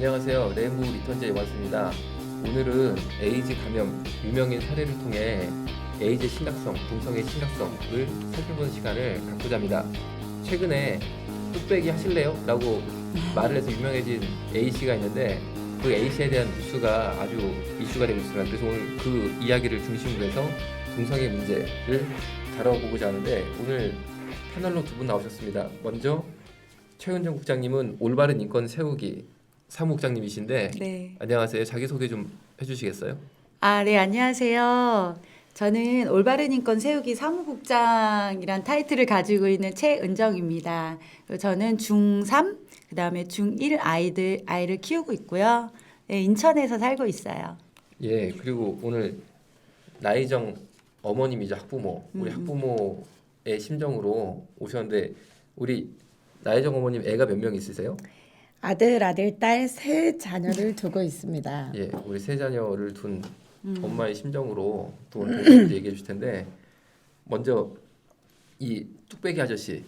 안녕하세요. 레무 리턴즈의 왔습니다. 오늘은 에이즈 감염 유명인 사례를 통해 에이즈의 심각성, 동성의 심각성을 살펴보는 시간을 갖고자 합니다. 최근에 뚝배기 하실래요? 라고 말을 해서 유명해진 A씨가 있는데 그 A씨에 대한 뉴스가 아주 이슈가 되고 있습니다. 그래서 오늘 그 이야기를 중심으로 해서 동성애 문제를 다뤄보고자 하는데 오늘 패널로 두 분 나오셨습니다. 먼저 최은정 국장님은 올바른 인권 세우기 사무국장님이신데 네. 안녕하세요. 자기소개 좀 해주시겠어요? 네, 안녕하세요. 저는 올바른 인권 세우기 사무국장이란 타이틀을 가지고 있는 최은정입니다. 그리고 저는 중3, 그다음에 중1 아이를 키우고 있고요. 네, 인천에서 살고 있어요. 예, 그리고 오늘 나희정 어머님이자 학부모, 우리 학부모의 심정으로 오셨는데 우리 나희정 어머님 애가 몇 명 있으세요? 아들, 딸 세 자녀를 두고 있습니다. 예, 우리 세 자녀를 둔 엄마의 심정으로 또 오늘 동생한테 얘기해 주실 텐데 먼저 이 뚝배기 아저씨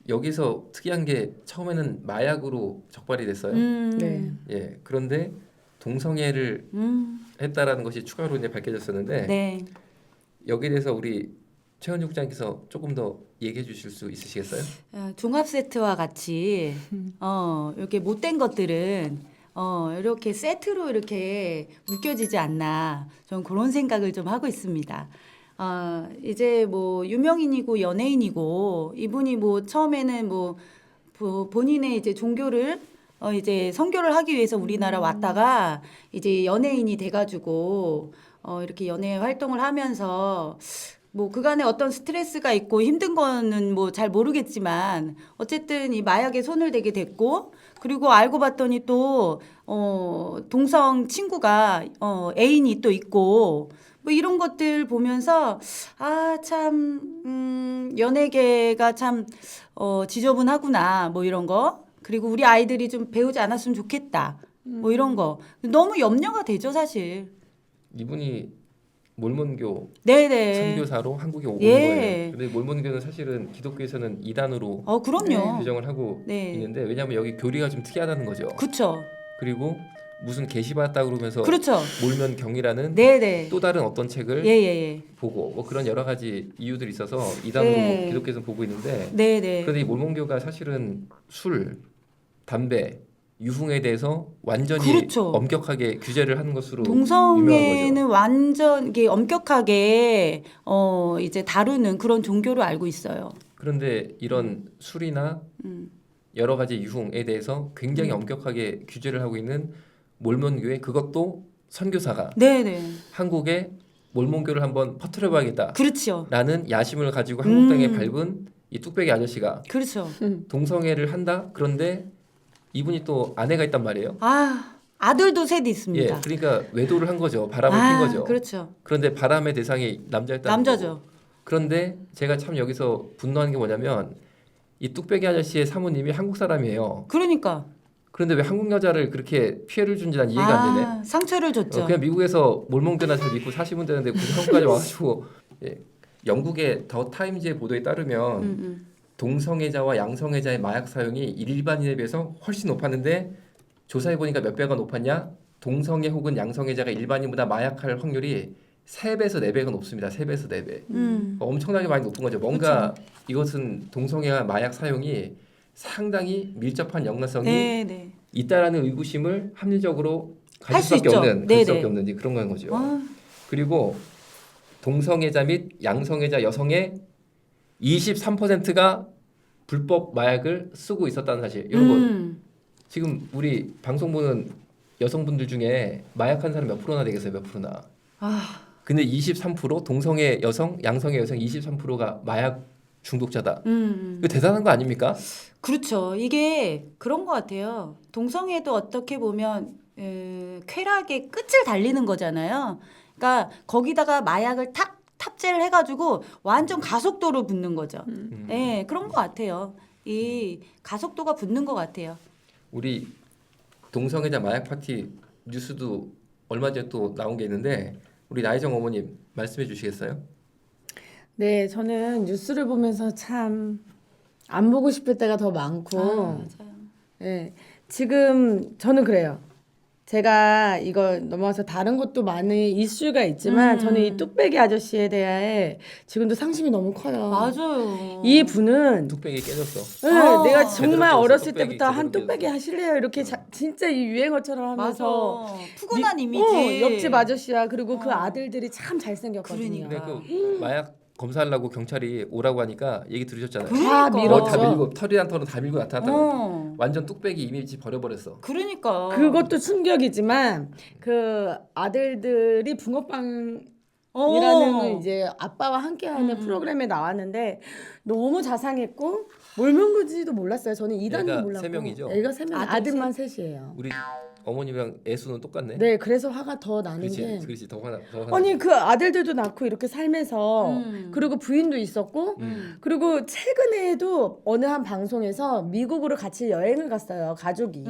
여기서 특이한 게 처음에는 마약으로 적발이 됐어요. 네. 예, 그런데 동성애를 했다라는 것이 추가로 이제 밝혀졌었는데 네. 여기에 대해서 우리 최은주 국장님께서 조금 더 얘기해 주실 수 있으시겠어요? 종합 세트와 같이 이렇게 못된 것들은 이렇게 세트로 이렇게 묶여지지 않나 저는 그런 생각을 좀 하고 있습니다. 이제 뭐 유명인이고 연예인이고 이분이 뭐 처음에는 뭐 본인의 이제 종교를 이제 선교를 하기 위해서 우리나라 왔다가 이제 연예인이 돼가지고 이렇게 연예 활동을 하면서 뭐 그간에 어떤 스트레스가 있고 힘든 거는 뭐 잘 모르겠지만 어쨌든 이 마약에 손을 대게 됐고 그리고 알고 봤더니 또 동성 친구가 애인이 또 있고 뭐 이런 것들 보면서 참 연예계가 참 지저분하구나 뭐 이런 거 그리고 우리 아이들이 좀 배우지 않았으면 좋겠다 뭐 이런 거 너무 염려가 되죠 사실. 이분이 몰몬교 네네. 선교사로 한국에 온 예. 거예요. 근데 몰몬교는 사실은 기독교에서는 이단으로 그럼요. 규정을 하고 네. 있는데 왜냐하면 여기 교리가 좀 특이하다는 거죠. 그렇죠. 그리고 무슨 계시받았다 그러면서 그렇죠. 몰면경이라는 네네. 또 다른 어떤 책을 예예예. 보고 뭐 그런 여러 가지 이유들이 있어서 이단으로 네. 기독교에서는 보고 있는데 네네. 그런데 이 몰몬교가 사실은 술, 담배, 유흥에 대해서 완전히 그렇죠. 엄격하게 규제를 하는 것으로 동성애는 유명한 완전 이게 엄격하게 이제 다루는 그런 종교로 알고 있어요. 그런데 이런 술이나 여러 가지 유흥에 대해서 굉장히 엄격하게 규제를 하고 있는 몰몬교회 그것도 선교사가 네네. 한국에 몰몬교를 한번 퍼뜨려봐야겠다라는 그렇죠. 야심을 가지고 한국 땅에 음. 밟은 이 뚝배기 아저씨가 그렇죠. 동성애를 한다? 그런데 이분이 또 아내가 있단 말이에요. 아들도 셋 예, 있습니다. 그러니까 외도를 한 거죠. 바람을 핀 거죠. 그렇죠. 그런데 바람의 대상이 남자였다는 남자죠. 거고. 그런데 제가 참 여기서 분노하는 게 뭐냐면 이 뚝배기 아저씨의 사모님이 한국 사람이에요. 그러니까. 그런데 왜 한국 여자를 그렇게 피해를 준지 난 이해가 안 되네. 상처를 줬죠. 그냥 미국에서 몰몬교나 잘 믿고 사시면 되는데 굳이 한국까지 와가지고 예, 영국의 더 타임즈의 보도에 따르면 동성애자와 양성애자의 마약 사용이 일반인에 비해서 훨씬 높았는데 조사해 보니까 몇 배가 높았냐? 동성애 혹은 양성애자가 일반인보다 마약할 확률이 3배에서 4배가 높습니다. 3배에서 4배. 엄청나게 많이 높은 거죠. 뭔가 이것은 동성애와 마약 사용이 상당히 밀접한 연관성이 네네. 있다라는 의구심을 합리적으로 할 가질 수 수밖에 있죠. 없는 네네. 가질 수밖에 없는 그런 건 거죠. 그리고 동성애자 및 양성애자 여성의 23%가 불법 마약을 쓰고 있었다는 사실. 여러분 지금 우리 방송 보는 여성분들 중에 마약한 사람 몇 프로나 되겠어요? 몇 프로나? 근데 23% 동성애 여성, 양성애 여성 23%가 마약 중독자다. 이거 대단한 거 아닙니까? 그렇죠. 이게 그런 것 같아요. 동성애도 어떻게 보면 쾌락의 끝을 달리는 거잖아요. 그러니까 거기다가 마약을 탑재를 해가지고 완전 가속도로 붙는 거죠. 네, 그런 것 같아요. 이 가속도가 붙는 것 같아요. 우리 동성애자 마약 파티 뉴스도 얼마 전에 또 나온 게 있는데 우리 나희정 어머님 말씀해 주시겠어요? 네, 저는 뉴스를 보면서 참 안 보고 싶을 때가 더 많고, 맞아요. 예, 지금 저는 그래요. 제가 이거 넘어가서 다른 것도 많은 이슈가 있지만 저는 이 뚝배기 아저씨에 대해 지금도 상심이 너무 커요. 맞아요. 이 분은 뚝배기 깨졌어. 네, 아. 내가 정말 제대로 어렸을 깨졌어. 때부터 한 뚝배기 뚝배기 하실래요? 이렇게 진짜 이 유행어처럼 맞아. 하면서 푸근한 미- 이미지. 옆집 아저씨야. 그리고 그 어. 아들들이 참 잘생겼거든요. 그러니까. 근데 그 마약 검사하려고 경찰이 오라고 하니까 얘기 들으셨잖아요. 다 그러니까. 밀어. 다 밀고 털이란 털은 다 밀고 나타났다고. 어. 완전 뚝배기 이미지 버려버렸어. 그러니까. 그것도 충격이지만 그 아들들이 붕어빵 어. 이라는 이제 아빠와 함께하는 프로그램에 나왔는데 너무 자상했고 몰몬고지도 몰랐어요. 저는 이단도 애가 몰랐고. 세 명이죠? 애가 3명, 아들 아들만 셋이에요. 우리 어머님이랑 애수는 똑같네. 네, 그래서 화가 더 나는 그렇지, 게 그렇지 더 화나. 더 화나. 아니 그 아들들도 낳고 이렇게 살면서 음. 그리고 부인도 있었고 그리고 최근에도 어느 한 방송에서 미국으로 같이 여행을 갔어요. 가족이.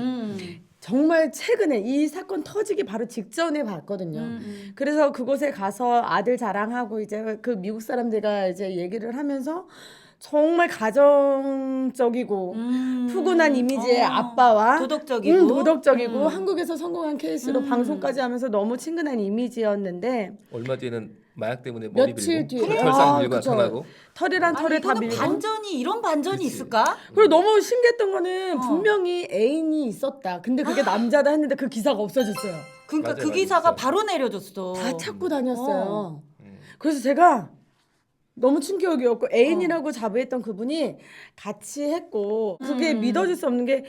정말 최근에 이 사건 터지기 바로 직전에 봤거든요. 그래서 그곳에 가서 아들 자랑하고 이제 그 미국 사람들과 이제 얘기를 하면서 정말 가정적이고 푸근한 이미지의 아빠와 도덕적이고. 도덕적이고 한국에서 성공한 케이스로 방송까지 하면서 너무 친근한 이미지였는데 얼마 뒤에는 마약 때문에 머리 며칠 밀고 뒤에 털상 아, 밀고 그쵸. 나타나고. 털이랑 아니, 털을 다 이거는 밀고 반전이 이런 반전이 그치. 있을까? 그리고 너무 신기했던 거는 분명히 애인이 있었다. 근데 그게 남자다 했는데 그 기사가 없어졌어요. 그러니까 맞아, 그 맞아, 기사가 있어. 바로 내려졌어. 다 찾고 다녔어요. 음. 그래서 제가 너무 충격이었고 애인이라고 자부했던 그분이 같이 했고 그게 믿어질 수 없는 게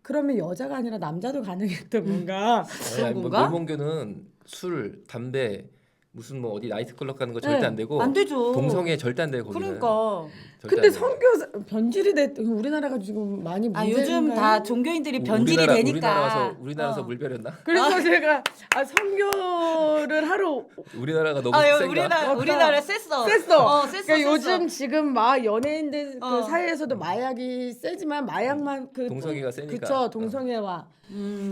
그러면 여자가 아니라 남자도 가능했던 건가? 아니, 뭐 건가? 몰몬교는 술, 담배, 무슨 뭐 어디 나이트클럽 가는 거 절대 네, 안 되고 안 되죠. 동성애 절대 안 돼요 거기는. 그러니까. 절대 근데 안 돼요. 선교 변질이 됐 우리나라가 지금 많이 아 문제인가요? 요즘 다 종교인들이 변질이 우리나라, 되니까. 우리나라에서 어. 물 베렸나? 그래서 제가 선교를 하러 우리나라가 너무 아 센가? 우리나라 셌어. 셌어. 셌어. 그러니까 요즘 지금 막 연예인들 어. 그 사이에서도 마약이 세지만 마약만 그 동성애가 세니까. 그쵸 동성애와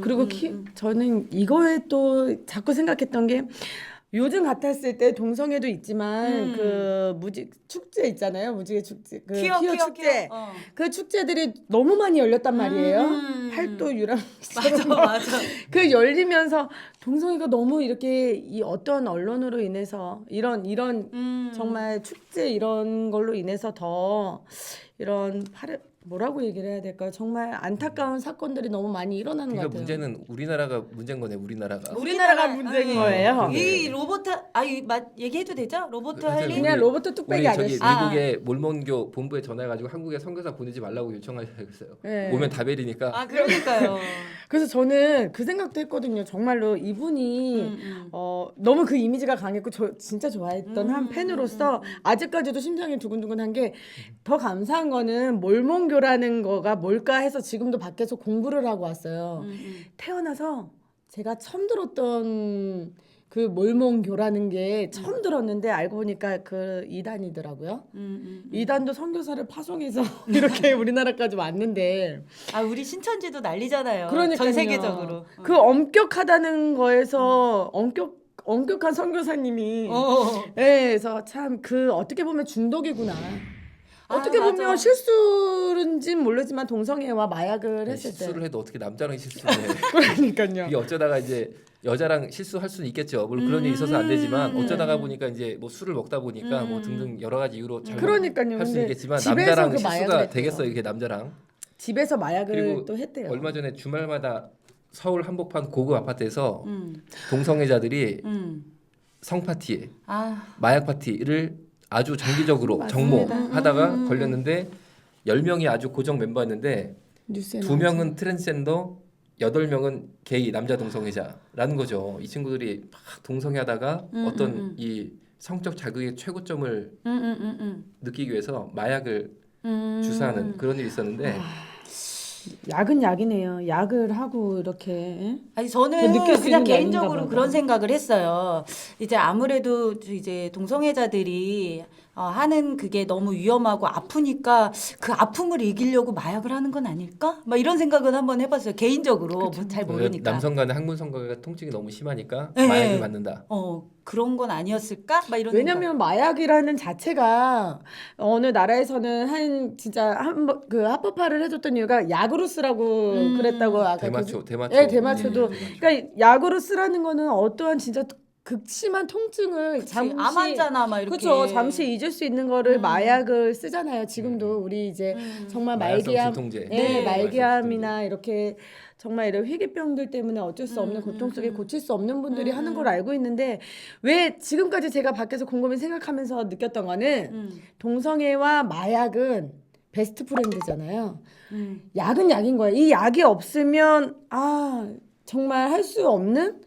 그리고 저는 이거에 또 자꾸 생각했던 게 요즘 같았을 때 동성애도 있지만 그 무직 축제 있잖아요 무지개 축제 그 키어 축제 어. 그 축제들이 너무 많이 열렸단 말이에요 팔도 유랑 맞아. 그 열리면서 동성애가 너무 이렇게 이 어떤 언론으로 인해서 이런 정말 축제 이런 걸로 인해서 더 이런 뭐라고 얘기를 해야 될까요? 정말 안타까운 사건들이 너무 많이 일어나는 것 그러니까 같아요. 문제는 우리나라가 문제인 거네 우리나라가. 우리나라가 문제인 거예요. 이 로버트 얘기해도 되죠? 로버트 그래서 할리. 그냥 우리- 로버트 뚝배기 우리 저기 아저씨. 미국의 몰몬교 본부에 전화해가지고 한국에 선교사 보내지 말라고 요청하셨어요. 네. 오면 다 베리니까. 아 그러니까요. 그래서 저는 그 생각도 했거든요. 정말로 이분이 너무 그 이미지가 강했고 저 진짜 좋아했던 한 팬으로서 아직까지도 심장이 두근두근한 게 더 감사한 거는 몰몬교라는 거가 뭘까 해서 지금도 밖에서 공부를 하고 왔어요. 태어나서 제가 처음 들었던 그 몰몬교라는 게 처음 들었는데 알고 보니까 그 이단이더라고요. 이단도 선교사를 파송해서 이렇게 우리나라까지 왔는데 아 우리 신천지도 난리잖아요. 그러니까요. 전 세계적으로. 그 엄격하다는 거에서 엄격한 선교사님이 그래서 참 그 어떻게 보면 중독이구나. 어떻게 맞아. 보면 실수인지는 모르지만 동성애와 마약을 했을 때 실수를 해도 어떻게 남자랑 실수를 해. 그러니까요. 이게 어쩌다가 이제 여자랑 실수할 수는 있겠죠. 물론 그런 일이 있어서 안 되지만 어쩌다가 보니까 이제 뭐 술을 먹다 보니까 뭐 등등 여러 가지 이유로 그러니까요. 할 수는 근데 있겠지만 집에서 남자랑 그 마약을 실수가 했대요. 되겠어요. 이게 남자랑. 집에서 마약을 그리고 또 했대요. 얼마 전에 주말마다 서울 한복판 고급 아파트에서 동성애자들이 성 파티에 아 마약 파티를 아주 정기적으로 맞습니다. 정모하다가 걸렸는데 10명이 아주 고정 멤버였는데 뉴스에 2명은 트랜스젠더, 8명은 게이 남자 동성애자라는 거죠. 이 친구들이 막 동성애하다가 어떤 이 성적 자극의 최고점을 느끼기 위해서 마약을 주사하는 그런 일이 있었는데 약은 약이네요. 약을 하고 이렇게 아니 그 저는 느낄 수 그냥 있는 게 아닌가 개인적으로 봐요. 그런 생각을 했어요. 이제 아무래도 이제 동성애자들이 하는 그게 너무 위험하고 아프니까 그 아픔을 이기려고 마약을 하는 건 아닐까? 막 이런 생각은 한번 해봤어요. 개인적으로 뭐 잘 모르니까. 남성 간의 항문 성관계가 통증이 너무 심하니까 네. 마약을 맞는다. 그런 건 아니었을까? 막 이런 왜냐면 마약이라는 자체가 어느 나라에서는 진짜 그 합법화를 해줬던 이유가 약으로 쓰라고 그랬다고 아까 대마초. 네, 대마초도. 네. 그러니까 약으로 쓰라는 거는 어떠한 진짜 극심한 통증을 잠시 암 환자나 막 이렇게 그렇죠. 잠시 잊을 수 있는 거를 마약을 쓰잖아요. 지금도 우리 이제 정말 마약성 말기암, 진통제. 네, 네, 말기암이나 이렇게 정말 이런 희귀병들 때문에 어쩔 수 없는 고통 속에 고칠 수 없는 분들이 하는 걸 알고 있는데 왜 지금까지 제가 밖에서 곰곰이 생각하면서 느꼈던 거는 동성애와 마약은 베스트 프렌드잖아요. 약은 약인 거예요. 이 약이 없으면 정말 할 수 없는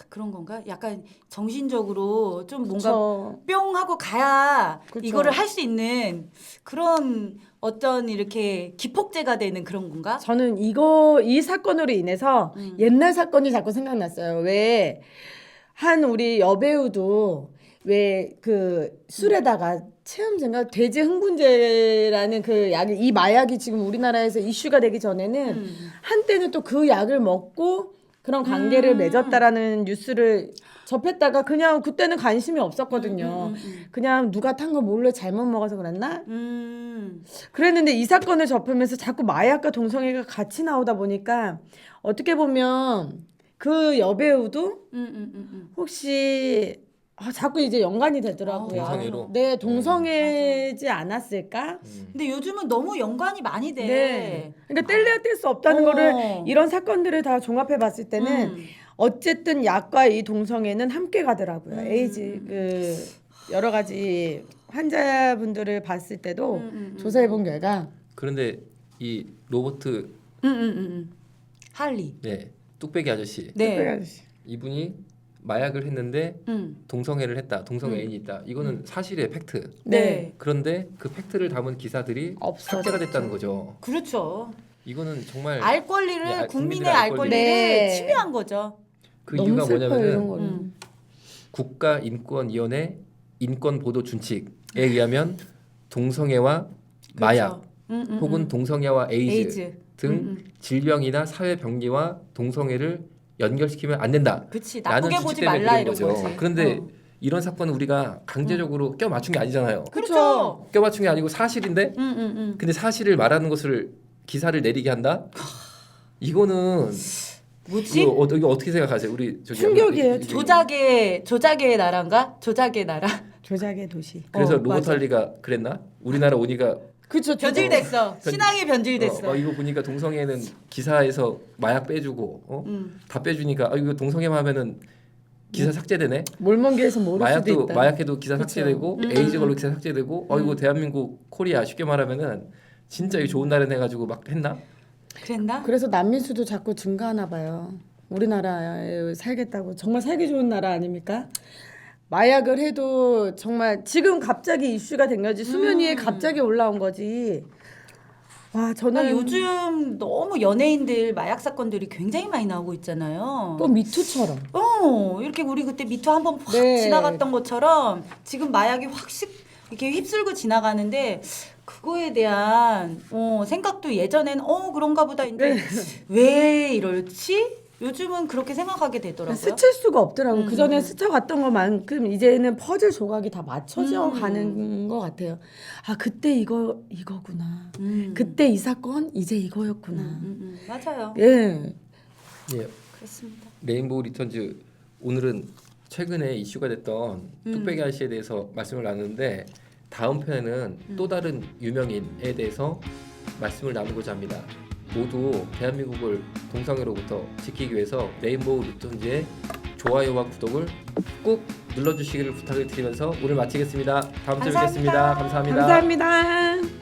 그런 건가? 약간 정신적으로 좀 뭔가 그쵸. 뿅 하고 가야 그쵸. 이거를 할 수 있는 그런 어떤 이렇게 기폭제가 되는 그런 건가? 저는 이 사건으로 인해서 옛날 사건이 자꾸 생각났어요. 왜 한 우리 여배우도 왜 그 술에다가 체험제인가 돼지 흥분제라는 그 약이 이 마약이 지금 우리나라에서 이슈가 되기 전에는 한때는 또 그 약을 먹고 그런 관계를 맺었다라는 뉴스를 접했다가 그냥 그때는 관심이 없었거든요. 그냥 누가 탄 거 몰래 잘못 먹어서 그랬나? 그랬는데 이 사건을 접하면서 자꾸 마약과 동성애가 같이 나오다 보니까 어떻게 보면 그 여배우도 혹시 자꾸 이제 연관이 되더라고요. 동성애로? 네, 동성애지 않았을까? 근데 요즘은 너무 연관이 많이 돼. 네. 그러니까 뗄래야 뗄 수 없다는 거를 이런 사건들을 다 종합해 봤을 때는 어쨌든 약과 이 동성애는 함께 가더라고요. 에이즈 그 여러 가지 환자분들을 봤을 때도 조사해 본 결과 그런데 이 로버트 할리. 네, 뚝배기 아저씨 네. 이분이 마약을 했는데 동성애를 했다. 동성 애인이 있다. 이거는 사실의 팩트. 네. 그런데 그 팩트를 담은 기사들이 삭제가 됐다는 거죠. 그렇죠. 이거는 정말 알 권리를 네, 국민의 알 권리를 네. 침해한 거죠. 그 너무 이유가 슬퍼요, 이런 뭐냐면은 거는. 국가인권위원회 인권보도 준칙에 의하면 동성애와 마약 혹은 동성애와 에이즈, 등 질병이나 사회 병리와 동성애를 연결시키면 안 된다. 그렇지. 라는 나쁘게 규칙 보지 때문에 말라 그런 이런 거죠. 거지. 그런데 이런 사건은 우리가 강제적으로 껴맞춘 게 아니잖아요. 그렇죠. 껴맞춘 게 아니고 사실인데 근데 사실을 말하는 것을 기사를 내리게 한다? 이거는 뭐지? 이거 어떻게 생각하세요? 우리 저기 충격이에요. 조작의 나라인가? 조작의 나라. 조작의 도시. 그래서 로버트 맞아. 할리가 그랬나? 우리나라 오니까 그렇죠. 변질됐어. 신앙이 변질됐어. 이거 보니까 동성애는 기사에서 마약 빼주고 다 빼주니까 이거 동성애만 하면은 기사 삭제되네. 몰몬기에서 모를 수도 마약도 있다. 마약해도 기사 삭제되고 에이즈 걸로 기사 삭제되고 이거 대한민국 코리아 쉽게 말하면은 진짜 이 좋은 날은 해가지고 막 했나? 그랬나? 그래서 난민 수도 자꾸 증가하나 봐요. 우리나라에 살겠다고 정말 살기 좋은 나라 아닙니까? 마약을 해도 정말 지금 갑자기 이슈가 된 거지 수면 위에 갑자기 올라온 거지. 와 저는 요즘 너무 연예인들 마약 사건들이 굉장히 많이 나오고 있잖아요. 또 미투처럼 이렇게 우리 그때 미투 한번 확 네. 지나갔던 것처럼 지금 마약이 확 이렇게 휩쓸고 지나가는데 그거에 대한 생각도 예전에는 그런가 보다 했는데 왜 이럴지 요즘은 그렇게 생각하게 되더라고요. 스칠 수가 없더라고. 그 전에 스쳐갔던 것만큼 이제는 퍼즐 조각이 다 맞춰져 가는 것 같아요. 아 그때 이거구나. 그때 이 사건 이제 이거였구나. 맞아요. 예. 예. 그렇습니다. 레인보우 리턴즈 오늘은 최근에 이슈가 됐던 뚝배기 아저씨에 대해서 말씀을 나누는데 다음 편에는 또 다른 유명인에 대해서 말씀을 나누고자 합니다. 모두 대한민국을 동성애로부터 지키기 위해서 레인보우 리턴즈의 좋아요와 구독을 꾹 눌러주시기를 부탁을 드리면서 오늘 마치겠습니다. 다음 주에 뵙겠습니다. 감사합니다. 감사합니다.